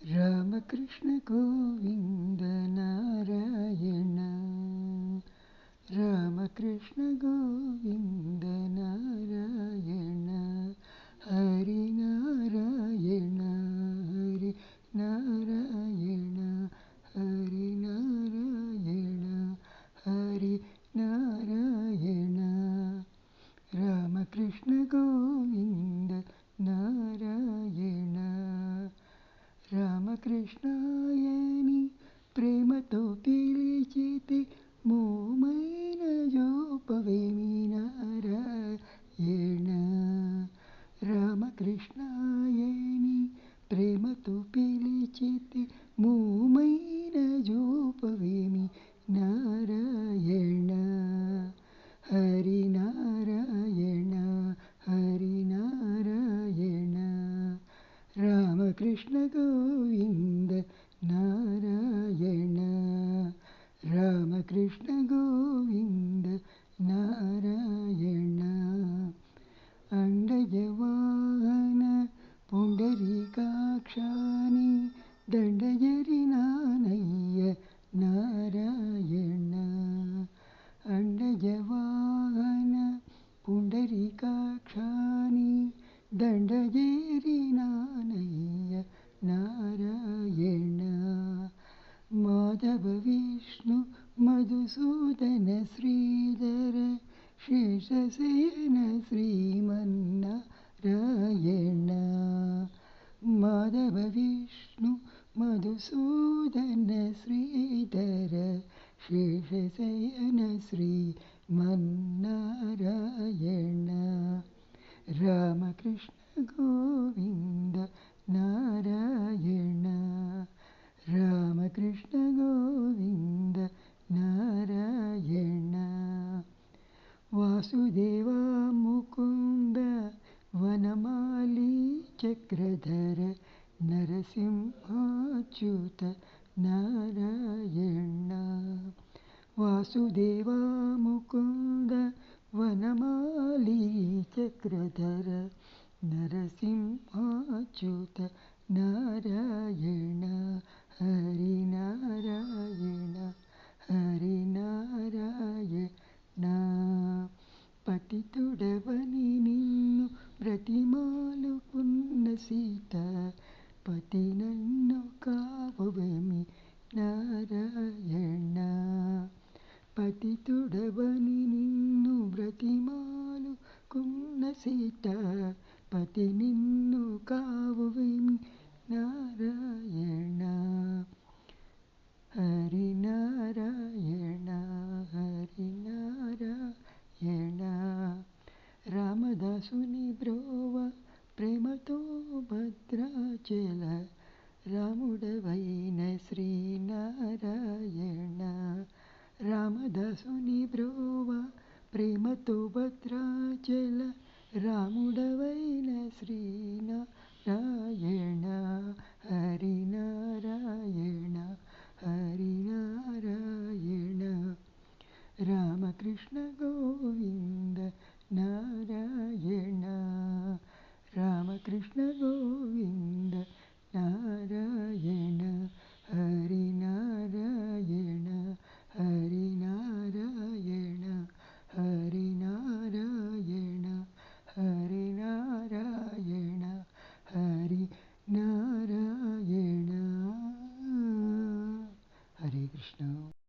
रामकृष्ण गोविन्द नारायण। रामकृष्ण गोविन्द नारायण। हरि नारायण हरि नारायण हरि नारायण हरि नारायण। रामकृष्ण गोविन्द नारायण। రామకృష్ణాయని ప్రేమతో పిలిచితే మోమైన జోపవేమి నారాయణ. రామకృష్ణాయని ప్రేమతో పిలిచితే మోమైన జోపవేమి నారాయణ. హరి నారాయణ హరి నారాయణ. రామకృష్ణ గోవింద నారాయణ. రామకృష్ణ గోవింద నారాయణ. అండజవాహన పుండరీకాక్షాని దండజరినానయ్య నారాయణ. అండజవాహన పుండరీకాక్షాని దండజరినానయ్య నారాయణ. మాధవ విష్ణు మధుసూదన శ్రీధర శేషశయన శ్రీమన్నారాయణ. మాధవ విష్ణు మధుసూదన శ్రీధర శేషశయన శ్రీమన్నారాయణ. రామకృష్ణ గోవింద నారాయణ. రామకృష్ణ గోవింద నారాయణ. వాసుదేవ ముకుంద వనమాలి చక్రధర నరసింహాచ్యుత నారాయణ. వాసుదేవ ముకుంద వనమాలి చక్రధర నరసింహాచ్యుత నారాయణ. హరి నారాయణ హరి నారాయణ. పతితుడవని నిన్ను బ్రతిమాలుకున్న సీత పతి నన్ను కావవేమి నారాయణ. పతితుడవని నిన్ను బ్రతిమాలుకున్న సీత పతి నిన్ను కావవేమి నారాయణ. హరి నారాయణ హరి నారాయణ. రామదాసుని బ్రోవ ప్రేమతో భద్రాచల రాముడవైన శ్రీనారాయణ. రామదాసుని బ్రోవ ప్రేమతో భద్రాచల రాముడవైన శ్రీనారాయణ. హరి నారాయణ హరి నారాయణ. రామకృష్ణ గోవింద నారాయణ. రామకృష్ణ గోవింద నారాయణ. హరి నారాయణ హరి నారాయణ హరి నారాయణ హరి నారాయణ హరి నారాయణ. హరే కృష్ణ.